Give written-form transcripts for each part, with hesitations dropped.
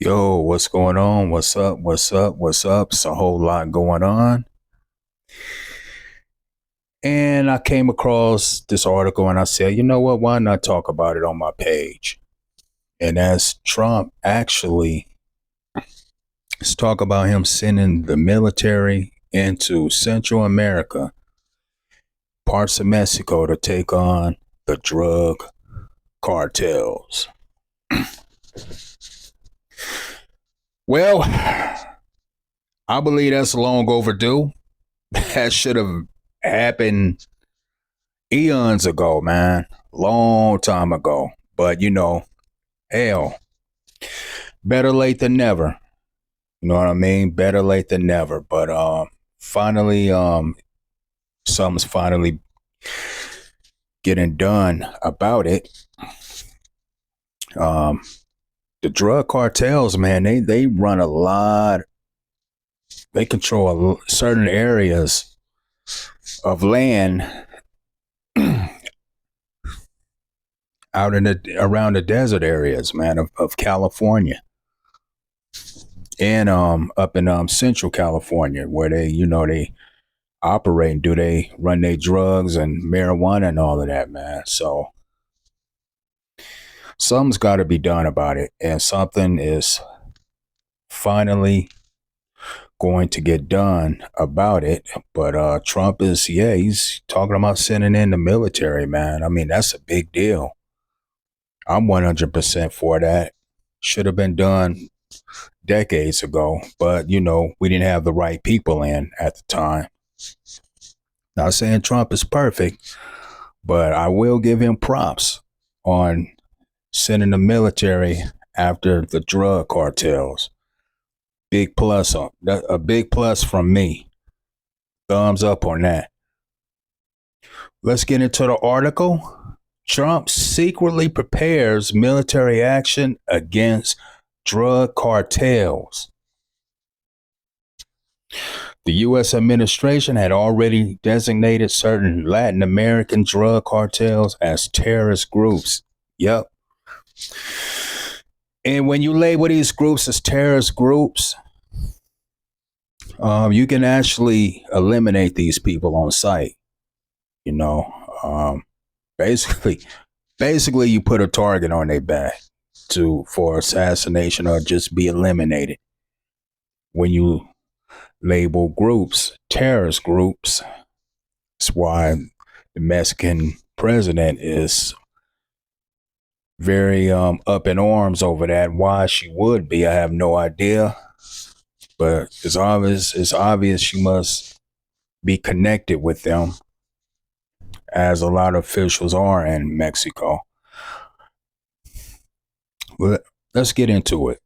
Yo, what's going on? What's up? What's up? What's up? It's a whole lot going on. And I came across this article and I said, you know what? Why not talk about it on my page? And as Trump actually, let's talk about him sending the military into Central America, parts of Mexico to take on the drug cartels. Well, I believe that's long overdue. That should have happened eons ago, man. Long time ago. But hell, better late than never. You know what I mean? Better late than never. But finally, something's finally getting done about it. Um, the drug cartels, man, they run a lot. They control certain areas of land out in the around the desert areas, man, of California. And up in Central California, where they operate and do they run their drugs and marijuana and all of that, man. So something's got to be done about it, and something is finally going to get done about it. But Trump is, yeah, he's talking about sending in the military, man. I mean, that's a big deal. I'm 100% for that. Should have been done decades ago, but we didn't have the right people in at the time. Not saying Trump is perfect, but I will give him props on sending the military after the drug cartels. Big plus on a big plus from me. Thumbs up on that. Let's get into the article. Trump secretly prepares military action against drug cartels. The U.S. administration had already designated certain Latin American drug cartels as terrorist groups. Yep. And when you label these groups as terrorist groups, you can actually eliminate these people on site. You know, basically, basically, you put a target on their back for assassination or just be eliminated. When you label groups terrorist groups, that's why the Mexican president is very up in arms over that. Why she would be, I have no idea. But it's obvious. It's obvious she must be connected with them, as a lot of officials are in Mexico. But let's get into it.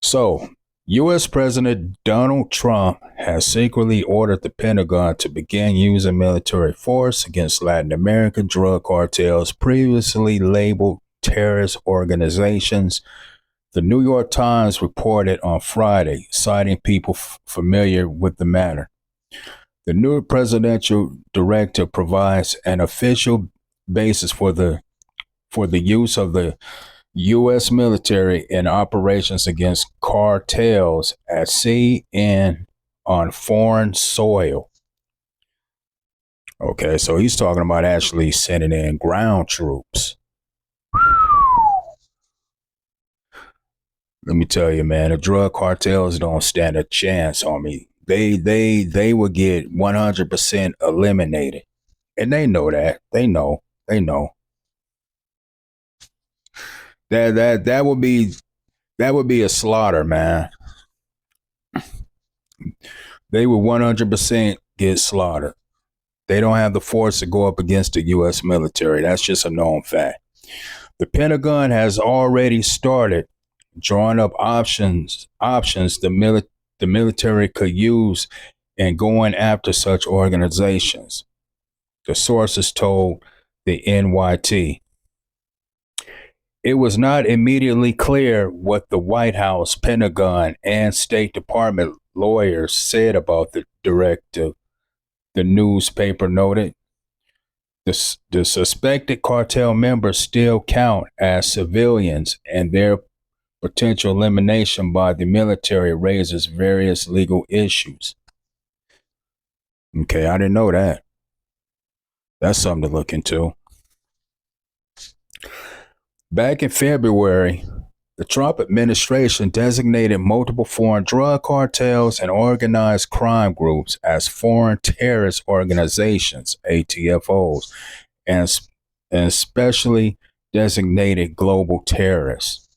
So, U.S. President Donald Trump has secretly ordered the Pentagon to begin using military force against Latin American drug cartels previously labeled terrorist organizations. The New York Times reported on Friday, citing people familiar with the matter. The new presidential directive provides an official basis for the use of the U.S. military in operations against cartels at sea and on foreign soil. Okay, so he's talking about actually sending in ground troops. Let me tell you, man, the drug cartels don't stand a chance on me. They will get 100% eliminated, and they know that. They know that would be a slaughter, man. They would 100% get slaughtered. They don't have the force to go up against the U.S. military. That's just a known fact. The Pentagon has already started drawing up options the military could use in going after such organizations. The sources told the NYT. It was not immediately clear what the White House, Pentagon, and State Department lawyers said about the directive, the newspaper noted. The suspected cartel members still count as civilians, and their potential elimination by the military raises various legal issues. Okay, I didn't know that. That's something to look into. Back in February, the Trump administration designated multiple foreign drug cartels and organized crime groups as foreign terrorist organizations, ATFOs, and, and specially designated global terrorists.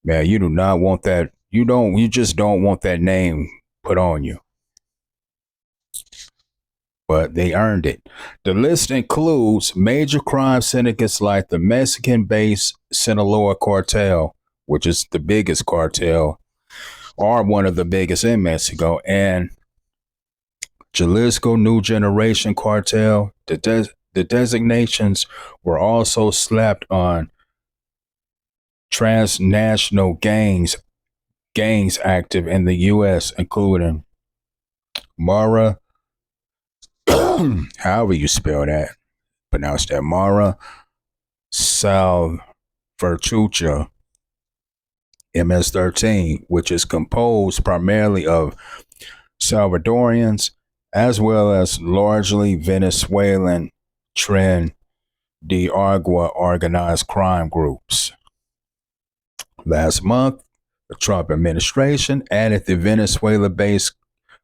Man, you do not want that. You just don't want that name put on you. But they earned it. The list includes major crime syndicates like the Mexican-based Sinaloa cartel, which is the biggest cartel, or one of the biggest in Mexico, and Jalisco New Generation cartel. The designations were also slapped on transnational gangs active in the U.S., including Mara, however you spell that, pronounce that, Mara Salvatrucha, MS-13, which is composed primarily of Salvadorians as well as largely Venezuelan Tren de Agua organized crime groups. Last month, the Trump administration added the Venezuela-based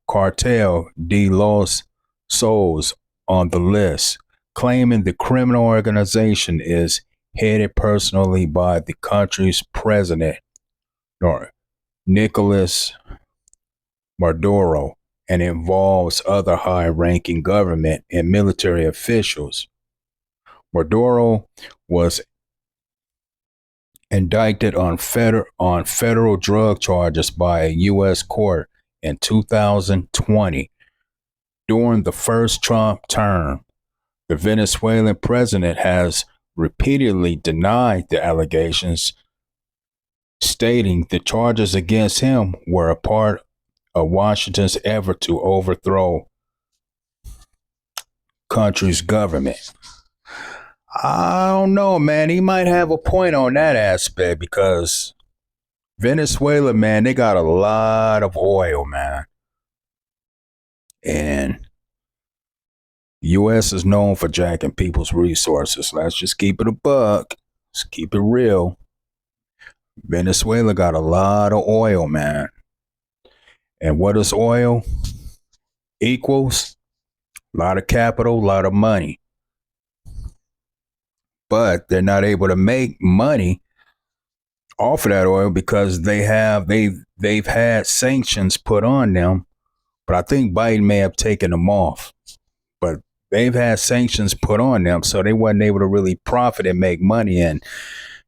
cartel de los Soles on the list, claiming the criminal organization is headed personally by the country's president, Nicolas Maduro, and involves other high-ranking government and military officials. Maduro was indicted on federal drug charges by a U.S. court in 2020. During the first Trump term, the Venezuelan president has repeatedly denied the allegations, stating the charges against him were a part of Washington's effort to overthrow country's government. I don't know, man. He might have a point on that aspect because Venezuela, man, they got a lot of oil, man. And U.S. is known for jacking people's resources. Let's just keep it a buck. Let's keep it real. Venezuela got a lot of oil, man. And what is oil? Equals a lot of capital, a lot of money. But they're not able to make money off of that oil because they've had sanctions put on them. But I think Biden may have taken them off. But they've had sanctions put on them, so they wasn't able to really profit and make money. And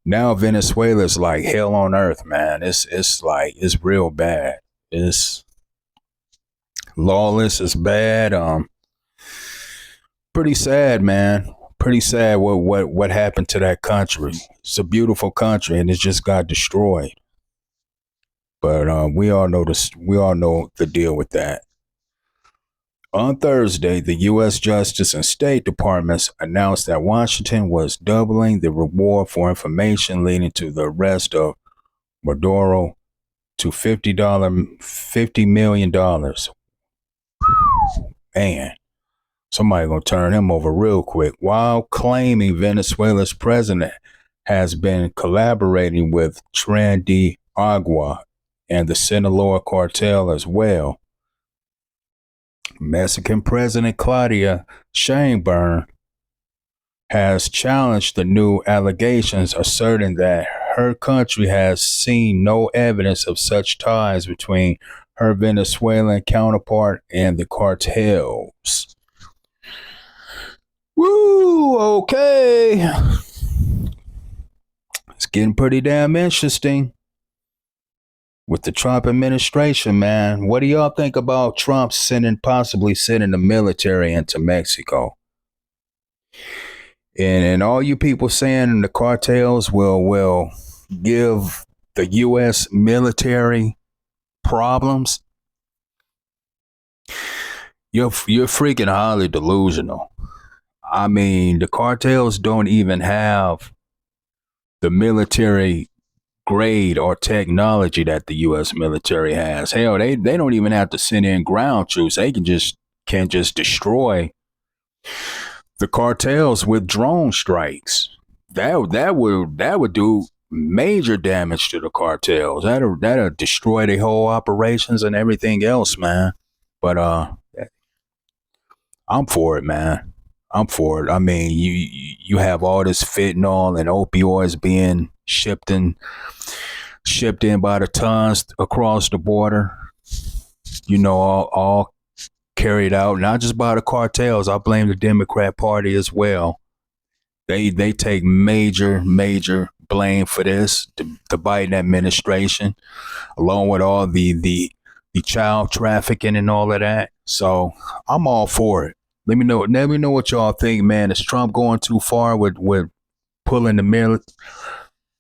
now Venezuela's like hell on earth, man. It's like it's real bad. It's lawless. It's bad. Pretty sad, man. Pretty sad what happened to that country. It's a beautiful country and it just got destroyed. But we all know this. We all know the deal with that. On Thursday, the U.S. Justice and State Departments announced that Washington was doubling the reward for information leading to the arrest of Maduro to $50 million. Man, somebody gonna turn him over real quick. While claiming Venezuela's president has been collaborating with Tren de Agua and the Sinaloa cartel as well. Mexican President Claudia Sheinbaum has challenged the new allegations, asserting that her country has seen no evidence of such ties between her Venezuelan counterpart and the cartels. Woo, okay. It's getting pretty damn interesting with the Trump administration, man. What do y'all think about Trump possibly sending the military into Mexico? And all you people saying the cartels will give the U.S. military problems, you're freaking highly delusional. I mean, the cartels don't even have the military grade or technology that the U.S. military has. Hell, they don't even have to send in ground troops. They can just destroy the cartels with drone strikes. That would do major damage to the cartels. That'll destroy their whole operations and everything else, man. But I'm for it, man. I'm for it. I mean, you have all this fentanyl and opioids being shipped in by the tons across the border. All carried out not just by the cartels. I blame the Democrat Party as well. They take major blame for this. The Biden administration, along with all the child trafficking and all of that. So I'm all for it. Let me know. Let me know what y'all think, man. Is Trump going too far with pulling the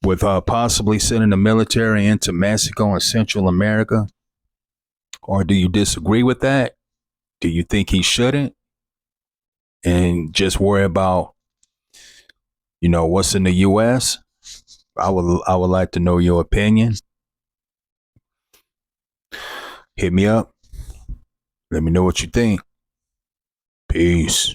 with possibly sending the military into Mexico and Central America? Or do you disagree with that? Do you think he shouldn't? And just worry about, what's in the US? I would like to know your opinion. Hit me up. Let me know what you think. Peace.